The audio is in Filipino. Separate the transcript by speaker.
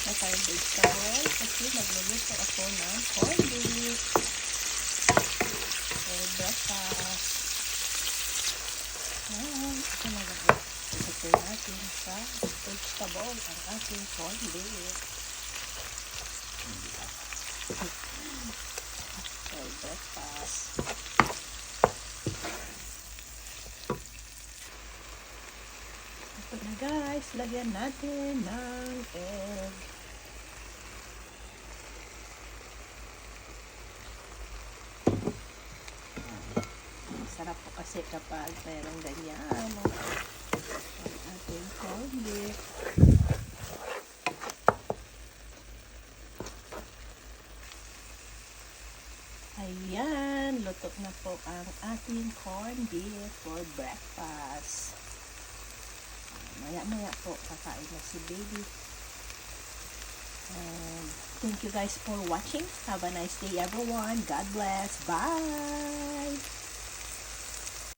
Speaker 1: na garbage towel kasi magluluto ako ng corned beef for breakfast. Ayan, ito na lang. Ito natin sa vegetable ang ating corned beef for breakfast. Ito na guys, lagyan natin ng egg. Sarap po kasi kapag mayroong ganyan ang ating corned beef. Ayan, luto na po ang ating corned beef for breakfast. Maya-maya po kakain na si baby. And thank you guys for watching. Have a nice day everyone. God bless. Bye!